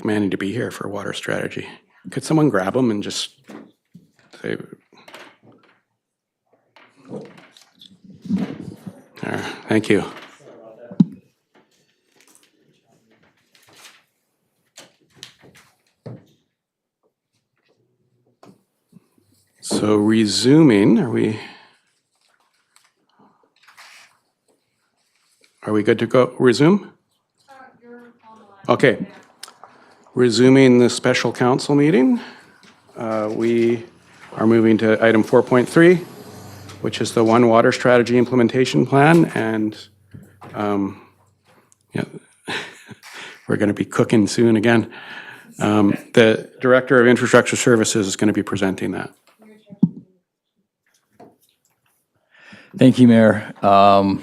Manny to be here for water strategy. Could someone grab him and just say, thank you. So resuming, are we good to go? Resume? Okay. Resuming the special council meeting, we are moving to item 4.3, which is the One Water Strategy Implementation Plan, and yeah, we're going to be cooking soon again. The Director of Infrastructure Services is going to be presenting that. Thank you, Mayor. I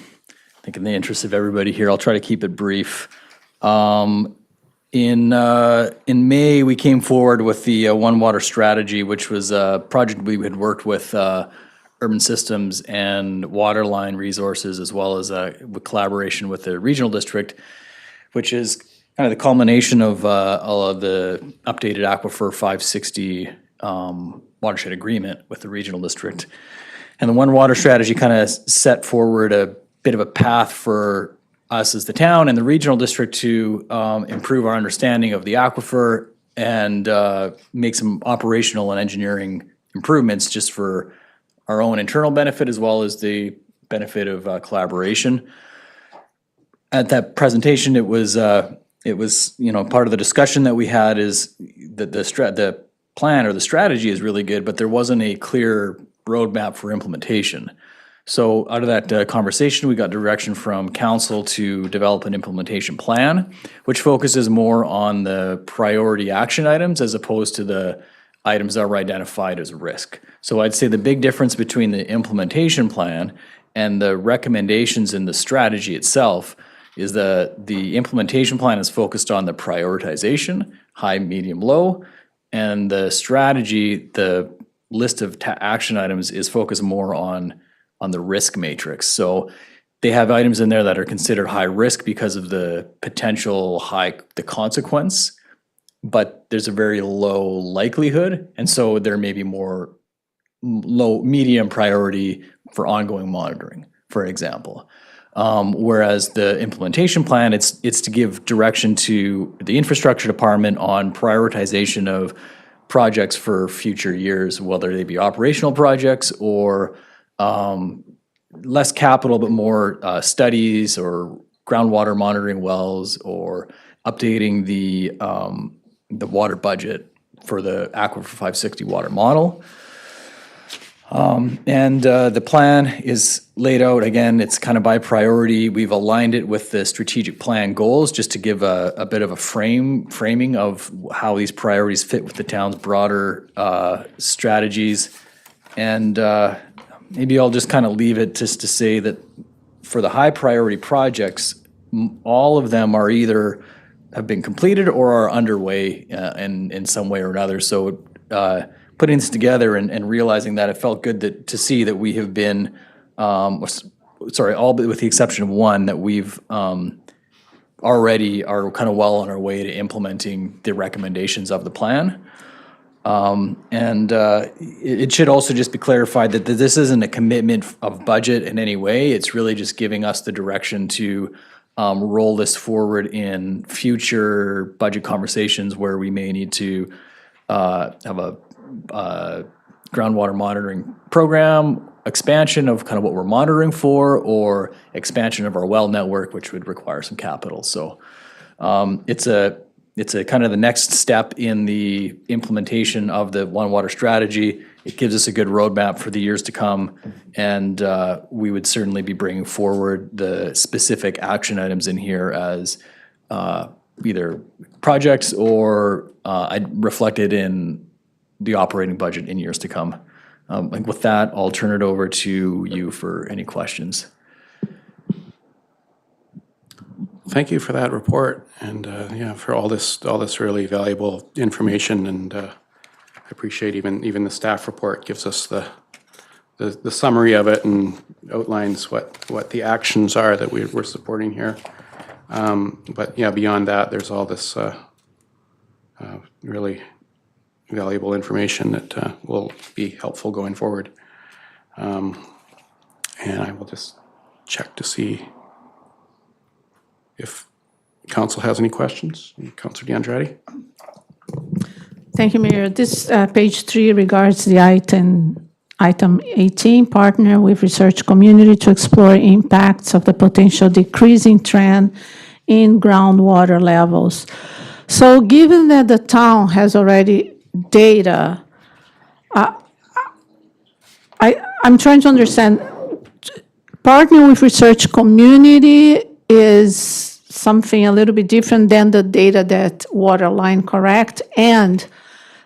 think in the interest of everybody here, I'll try to keep it brief. In May, we came forward with the One Water Strategy, which was a project we had worked with Urban Systems and Waterline Resources, as well as with collaboration with the Regional District, which is kind of the culmination of all of the updated Aquifer 560 watershed agreement with the Regional District. And the One Water Strategy kind of set forward a bit of a path for us as the town and the Regional District to improve our understanding of the aquifer and make some operational and engineering improvements just for our own internal benefit as well as the benefit of collaboration. At that presentation, it was part of the discussion that we had is that the plan or the strategy is really good, but there wasn't a clear roadmap for implementation. So out of that conversation, we got direction from council to develop an implementation plan, which focuses more on the priority action items as opposed to the items that were identified as risk. So I'd say the big difference between the implementation plan and the recommendations in the strategy itself is that the implementation plan is focused on the prioritization, high, medium, low, and the strategy, the list of action items is focused more on the risk matrix. So they have items in there that are considered high risk because of the potential the consequence, but there's a very low likelihood. And so there may be more medium priority for ongoing monitoring, for example. Whereas the implementation plan, it's to give direction to the infrastructure department on prioritization of projects for future years, whether they be operational projects or less capital, but more studies or groundwater monitoring wells or updating the water budget for the Aquifer 560 water model. The plan is laid out, again, it's kind of by priority. We've aligned it with the strategic plan goals just to give a bit of a framing of how these priorities fit with the town's broader strategies. And maybe I'll just kind of leave it just to say that for the high priority projects, all of them are either have been completed or are underway in some way or another. So putting this together and realizing that it felt good to see that we have been, all but with the exception of one, that we've already are kind of well on our way to implementing the recommendations of the plan. It should also just be clarified that this isn't a commitment of budget in any way. It's really just giving us the direction to roll this forward in future budget conversations where we may need to have a groundwater monitoring program, expansion of kind of what we're monitoring for, or expansion of our well network, which would require some capital. So it's a kind of the next step in the implementation of the One Water Strategy. It gives us a good roadmap for the years to come, and we would certainly be bringing forward the specific action items in here as either projects or reflected in the operating budget in years to come. And with that, I'll turn it over to you for any questions. Thank you for that report, and for all this really valuable information. And I appreciate even the staff report gives us the summary of it and outlines what the actions are that we're supporting here. But yeah, beyond that, there's all this really valuable information that will be helpful going forward. And I will just check to see if council has any questions. Councilor D'Andrade? Thank you, Mayor. This page 3 regards the item 18, partner with research community to explore impacts of the potential decreasing trend in groundwater levels. So given that the town has already data, I'm trying to understand, partner with research community is something a little bit different than the data that Waterline correct? And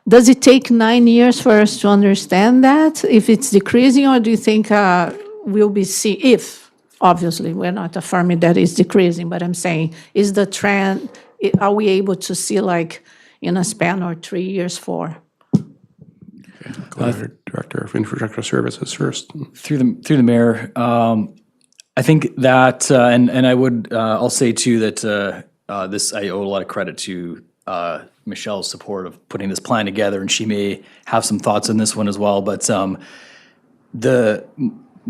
does it take 9 years for us to understand that, if it's decreasing, or do you think we'll be if, obviously, we're not affirming that it's decreasing, but I'm saying, is the trend, are we able to see like in a span of 3 years, 4? Go ahead, Director of Infrastructure Services first. Through the mayor, I think that, and I would, I'll say too that this, I owe a lot of credit to Michelle's support of putting this plan together, and she may have some thoughts on this one as well. But the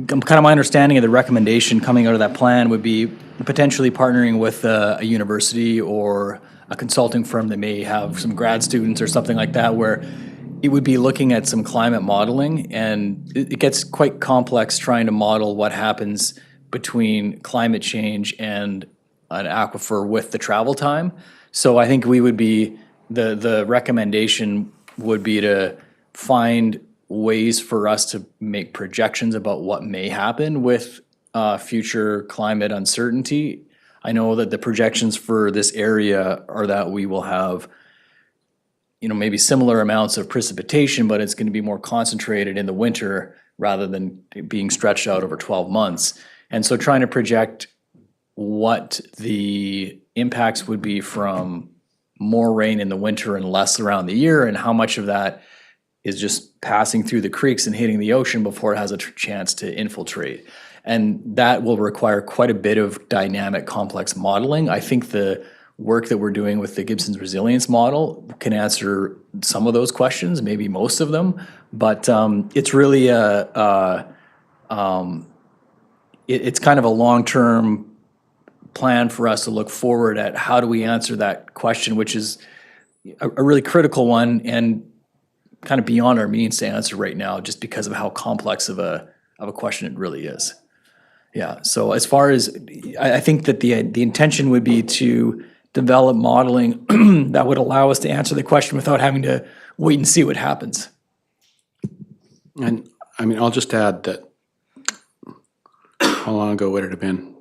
kind of my understanding of the recommendation coming out of that plan would be potentially partnering with a university or a consulting firm that may have some grad students or something like that, where it would be looking at some climate modeling, and it gets quite complex trying to model what happens between climate change and an aquifer with the travel time. So I think we would be, the recommendation would be to find ways for us to make projections about what may happen with future climate uncertainty. I know that the projections for this area are that we will have, maybe similar amounts of precipitation, but it's going to be more concentrated in the winter rather than being stretched out over 12 months. And so trying to project what the impacts would be from more rain in the winter and less around the year, and how much of that is just passing through the creeks and hitting the ocean before it has a chance to infiltrate. And that will require quite a bit of dynamic, complex modeling. I think the work that we're doing with the Gibsons resilience model can answer some of those questions, maybe most of them, but it's really it's kind of a long-term plan for us to look forward at how do we answer that question, which is a really critical one and kind of beyond our means to answer right now, just because of how complex of a question it really is. Yeah, so as far as, I think that the intention would be to develop modeling that would allow us to answer the question without having to wait and see what happens. And I mean, I'll just add that, how long ago would it have been?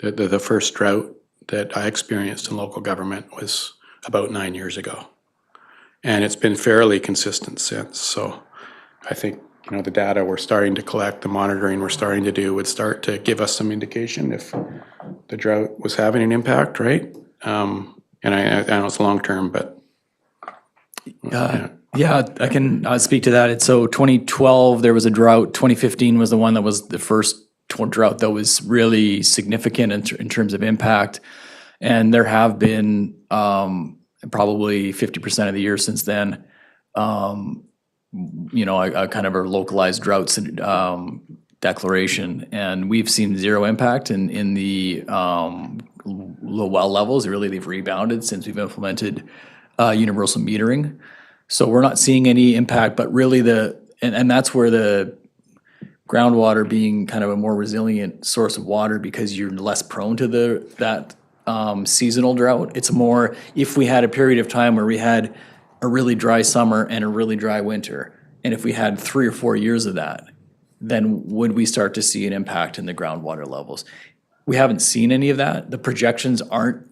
The first drought that I experienced in local government was about 9 years ago. And it's been fairly consistent since. So I think, the data we're starting to collect, the monitoring we're starting to do would start to give us some indication if the drought was having an impact, right? And I know it's long-term, but. Yeah, I can speak to that. So 2012, there was a drought. 2015 was the one that was the first drought that was really significant in terms of impact. And there have been probably 50% of the year since then, a kind of a localized droughts declaration. And we've seen zero impact in the low well levels. Really, they've rebounded since we've implemented universal metering. So we're not seeing any impact, but really and that's where the groundwater being kind of a more resilient source of water, because you're less prone to that seasonal drought. It's more, if we had a period of time where we had a really dry summer and a really dry winter, and if we had 3 or 4 years of that, then would we start to see an impact in the groundwater levels? We haven't seen any of that. The projections aren't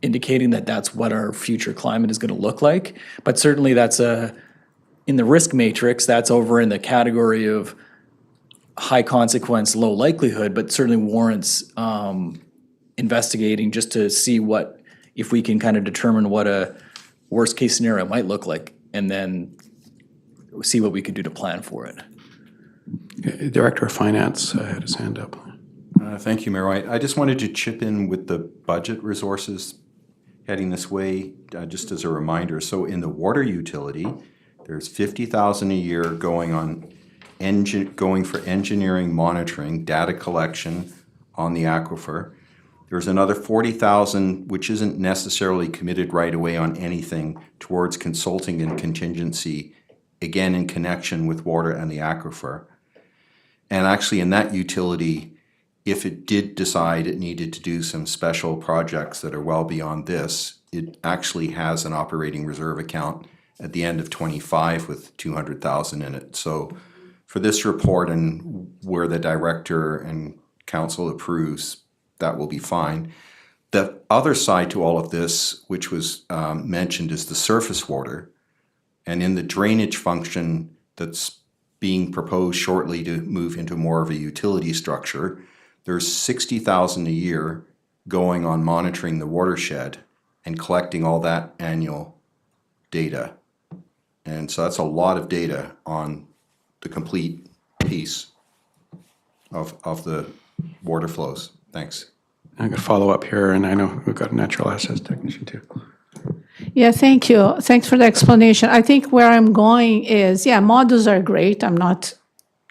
indicating that that's what our future climate is going to look like, but certainly that's in the risk matrix, that's over in the category of high consequence, low likelihood, but certainly warrants investigating just to see if we can kind of determine what a worst case scenario might look like, and then see what we could do to plan for it. Director of Finance had his hand up. Thank you, Mayor White. I just wanted to chip in with the budget resources heading this way, just as a reminder. So in the water utility, there's 50,000 a year going for engineering, monitoring, data collection on the aquifer. There's another 40,000, which isn't necessarily committed right away on anything, towards consulting and contingency, again in connection with water and the aquifer. And actually in that utility, if it did decide it needed to do some special projects that are well beyond this, it actually has an operating reserve account at the end of 25 with 200,000 in it. So for this report and where the director and council approves, that will be fine. The other side to all of this, which was mentioned, is the surface water. And in the drainage function that's being proposed shortly to move into more of a utility structure, there's 60,000 a year going on monitoring the watershed and collecting all that annual data. And so that's a lot of data on the complete piece of the water flows. Thanks. I'm going to follow up here, and I know we've got a natural assets technician too. Yeah, thank you. Thanks for the explanation. I think where I'm going is, yeah, models are great.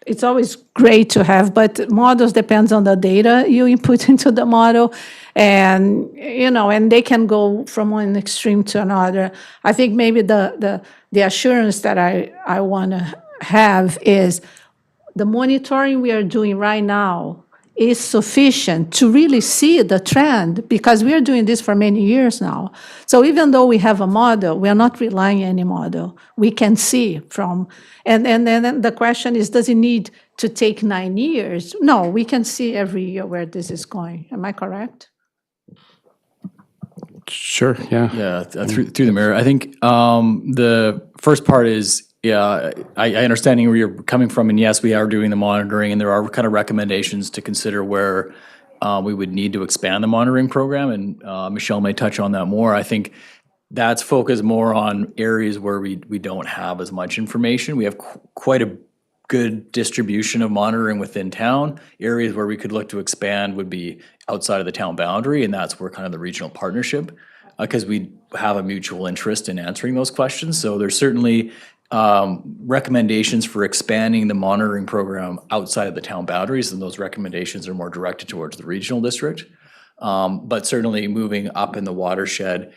It's always great to have, but models depends on the data you input into the model. And, and they can go from one extreme to another. I think maybe the assurance that I want to have is the monitoring we are doing right now is sufficient to really see the trend, because we are doing this for many years now. So even though we have a model, we are not relying on any model. We can see from, and then the question is, does it need to take 9 years? No, we can see every year where this is going. Am I correct? Sure, yeah. Yeah, through the mayor. I think the first part is, yeah, I understand where you're coming from, and yes, we are doing the monitoring, and there are kind of recommendations to consider where we would need to expand the monitoring program, and Michelle may touch on that more. I think that's focused more on areas where we don't have as much information. We have quite a good distribution of monitoring within town. Areas where we could look to expand would be outside of the town boundary, and that's where kind of the regional partnership, because we have a mutual interest in answering those questions. So there's certainly recommendations for expanding the monitoring program outside of the town boundaries, and those recommendations are more directed towards the regional district. But certainly moving up in the watershed,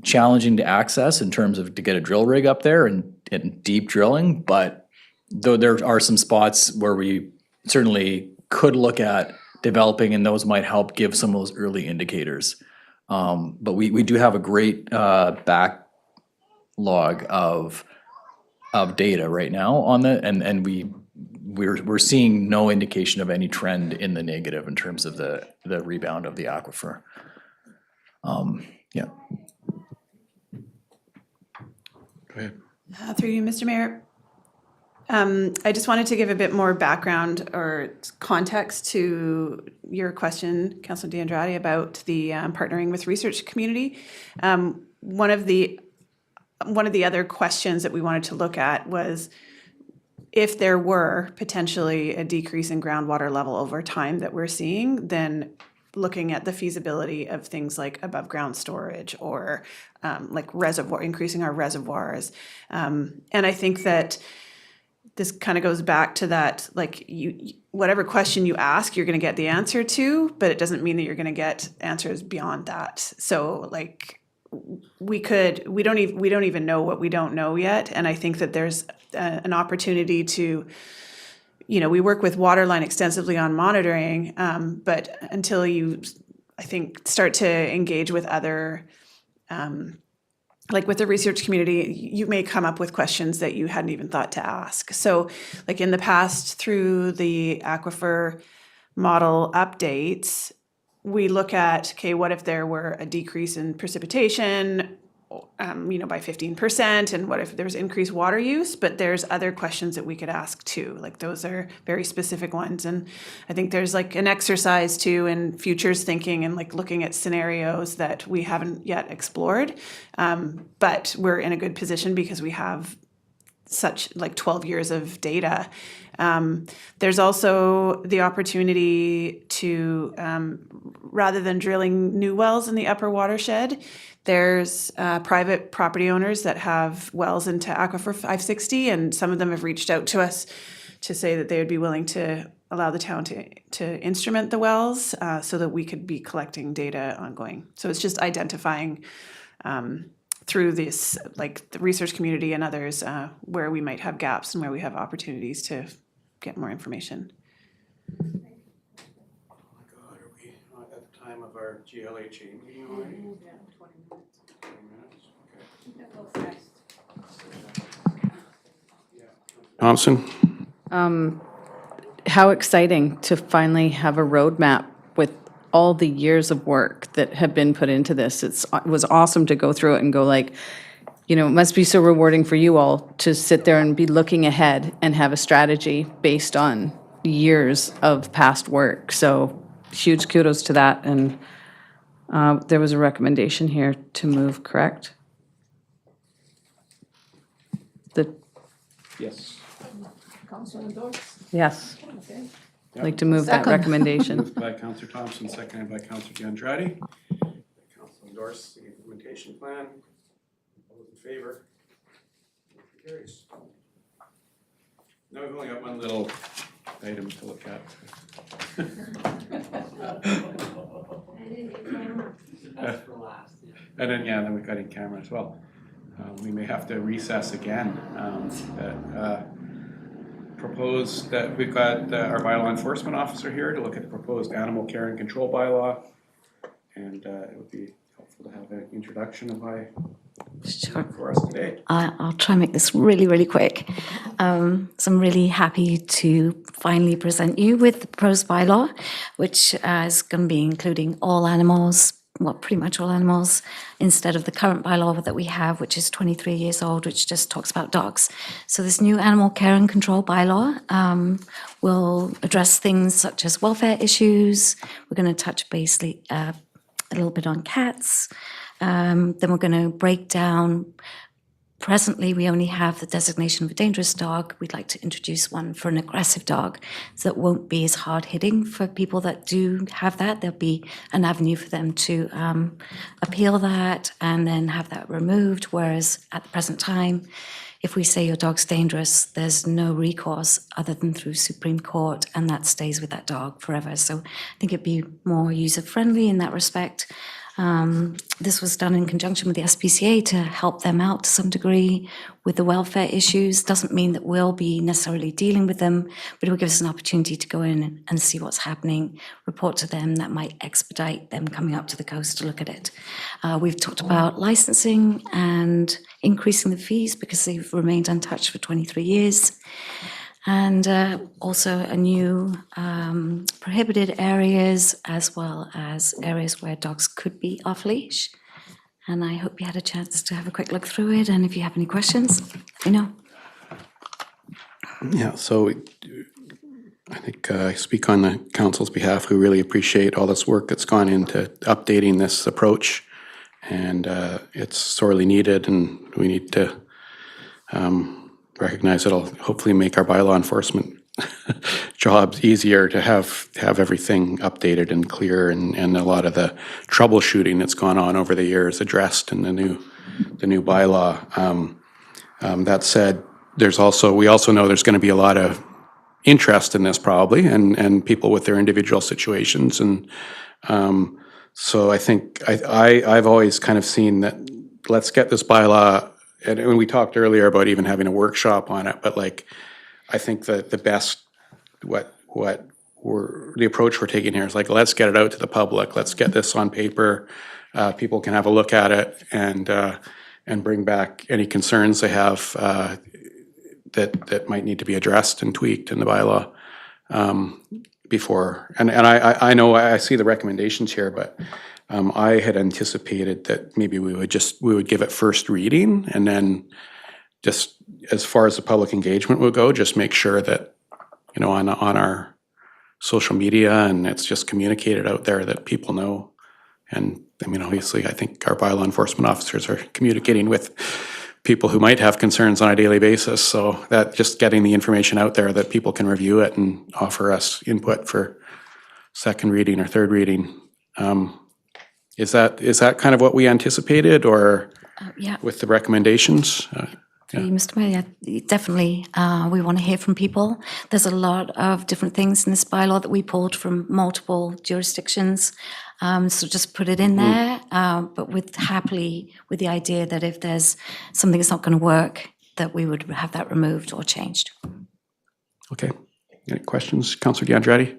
challenging to access in terms of to get a drill rig up there and deep drilling, but though there are some spots where we certainly could look at developing, and those might help give some of those early indicators. But we do have a great backlog of data right now on that, and we're seeing no indication of any trend in the negative in terms of the rebound of the aquifer. Yeah. Go ahead. Through you, Mr. Mayor. I just wanted to give a bit more background or context to your question, Councilor D'Andrade, about the partnering with research community. One of the other questions that we wanted to look at was if there were potentially a decrease in groundwater level over time that we're seeing, then looking at the feasibility of things like above ground storage or like increasing our reservoirs. And I think that this kind of goes back to that, like whatever question you ask, you're going to get the answer to, but it doesn't mean that you're going to get answers beyond that. So like we don't even know what we don't know yet. And I think that there's an opportunity to, we work with Waterline extensively on monitoring, but until you, I think, start to engage with other, like with the research community, you may come up with questions that you hadn't even thought to ask. So like in the past, through the aquifer model updates, we look at, okay, what if there were a decrease in precipitation, by 15%, and what if there's increased water use? But there's other questions that we could ask too. Like those are very specific ones. And I think there's like an exercise too in futures thinking and like looking at scenarios that we haven't yet explored. But we're in a good position because we have such like 12 years of data. There's also the opportunity to, rather than drilling new wells in the upper watershed, there's private property owners that have wells into Aquifer 560, and some of them have reached out to us to say that they would be willing to allow the town to instrument the wells so that we could be collecting data ongoing. So it's just identifying through this, like the research community and others, where we might have gaps and where we have opportunities to get more information. Oh my God, are we not at the time of our GLHA meeting already? 20 minutes? Okay. Thompson? How exciting to finally have a roadmap with all the years of work that have been put into this. It was awesome to go through it and go like, it must be so rewarding for you all to sit there and be looking ahead and have a strategy based on years of past work. So huge kudos to that. And there was a recommendation here to move, correct? Yes. Yes. I'd like to move that Second. recommendation. Moved by Councillor Thompson, seconded by Councillor Diandradi. Council endorse the implementation plan. All those in favor? Motion carries. Now we've only got one little item to look at. And then we've got in camera as well. We may have to recess again. Proposed that we've got our bylaw enforcement officer here to look at the proposed animal care and control bylaw. And it would be helpful to have an introduction of why for us today. I'll try and make this really, really quick. So I'm really happy to finally present you with the proposed bylaw, which is going to be including all animals, well, pretty much all animals, instead of the current bylaw that we have, which is 23 years old, which just talks about dogs. So this new animal care and control bylaw will address things such as welfare issues. We're going to touch basically a little bit on cats. Then we're going to break down. Presently, we only have the designation of a dangerous dog. We'd like to introduce one for an aggressive dog, so that won't be as hard-hitting for people that do have that. There'll be an avenue for them to appeal that and then have that removed, whereas at the present time, if we say your dog's dangerous, there's no recourse other than through Supreme Court, and that stays with that dog forever. So I think it'd be more user-friendly in that respect. This was done in conjunction with the SPCA to help them out to some degree with the welfare issues. Doesn't mean that we'll be necessarily dealing with them, but it will give us an opportunity to go in and see what's happening, report to them. That might expedite them coming up to the coast to look at it. We've talked about licensing and increasing the fees because they've remained untouched for 23 years. And also a new prohibited areas, as well as areas where dogs could be off leash. And I hope you had a chance to have a quick look through it, and if you have any questions, let me know. Yeah, so I think I speak on the council's behalf. We really appreciate all this work that's gone into updating this approach, and it's sorely needed, and we need to recognize it'll hopefully make our bylaw enforcement jobs easier to have everything updated and clear, and a lot of the troubleshooting that's gone on over the years addressed in the new bylaw. That said, we also know there's going to be a lot of interest in this probably, and people with their individual situations, and so I think I've always kind of seen that let's get this bylaw. And when we talked earlier about even having a workshop on it, but like, I think that the best, the approach we're taking here is like, let's get it out to the public. Let's get this on paper. People can have a look at it and bring back any concerns they have that might need to be addressed and tweaked in the bylaw before. And I know I see the recommendations here, but I had anticipated that maybe we would give it first reading, and then just as far as the public engagement would go, just make sure that, on our social media, and it's just communicated out there that people know. And I mean, obviously, I think our bylaw enforcement officers are communicating with people who might have concerns on a daily basis. So that just getting the information out there that people can review it and offer us input for second reading or third reading. Is that kind of what we anticipated, or Yeah. with the recommendations? Through you, Mr. Mayor, yeah, definitely, we want to hear from people. There's a lot of different things in this bylaw that we pulled from multiple jurisdictions. So just put it in there, but with the idea that if there's something that's not going to work, that we would have that removed or changed. Okay. Any questions, Councillor D'Andrade?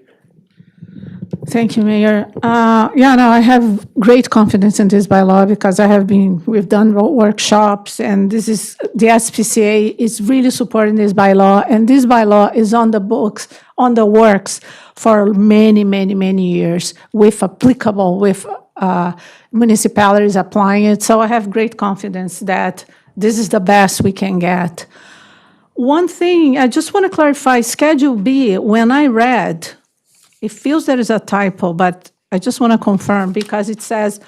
Thank you, Mayor. I have great confidence in this bylaw because we've done workshops, and the SPCA is really supporting this bylaw, and this bylaw is on the books, on the works for many, many, many years with municipalities applying it. So I have great confidence that this is the best we can get. One thing, I just want to clarify, Schedule B, when I read, it feels there is a typo, but I just want to confirm because it says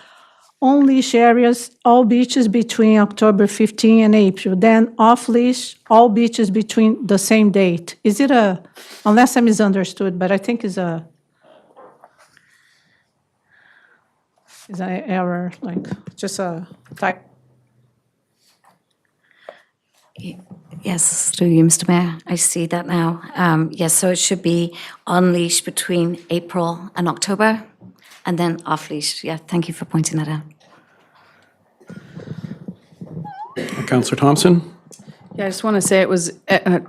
on-leash areas, all beaches between October 15 and April. Then off-leash, all beaches between the same date. Is it unless I misunderstood, but I think is an error, like just a type. Yes, through you, Mr. Mayor, I see that now. Yes, so it should be on leash between April and October, and then off leash. Yeah, thank you for pointing that out. Councillor Thompson? Yeah, I just want to say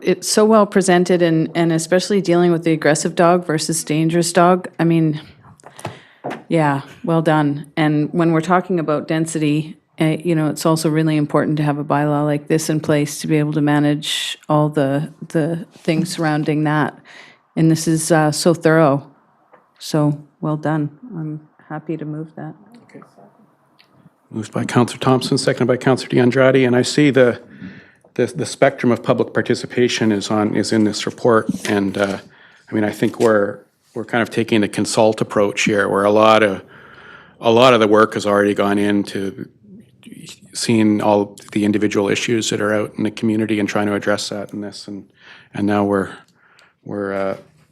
it's so well presented, and especially dealing with the aggressive dog versus dangerous dog. I mean, yeah, well done. And when we're talking about density, it's also really important to have a bylaw like this in place to be able to manage all the things surrounding that. And this is so thorough. So well done. I'm happy to move that. Moved by Councillor Thompson, seconded by Councillor D'Andrade, and I see the spectrum of public participation is in this report, and I think we're kind of taking the consult approach here, where a lot of the work has already gone into seeing all the individual issues that are out in the community and trying to address that in this, and now we're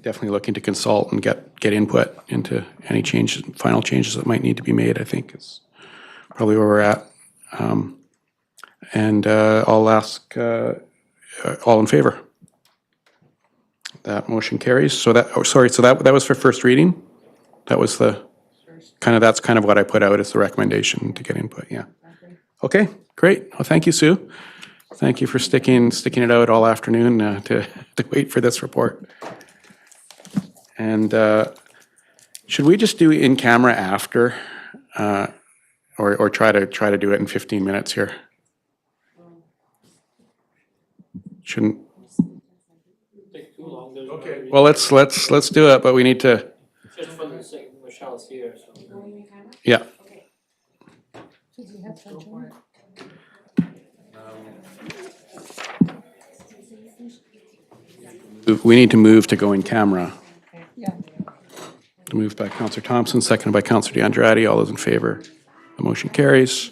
definitely looking to consult and get input into any changes, final changes that might need to be made. I think is probably where we're at, and I'll ask all in favor. That motion carries. So that was for first reading. That was that's kind of what I put out as the recommendation to get input. Yeah. Okay, great. Well, thank you, Sue. Thank you for sticking it out all afternoon to wait for this report. And should we just do in camera after, or try to do it in 15 minutes here? Shouldn't. Take too long. Okay. Well, let's do it, but we need to. Just for the sake, Michelle's here, so. Yeah. We need to move to go in camera. Moved by Councillor Thompson, seconded by Councillor D'Andrade. All those in favor? The motion carries.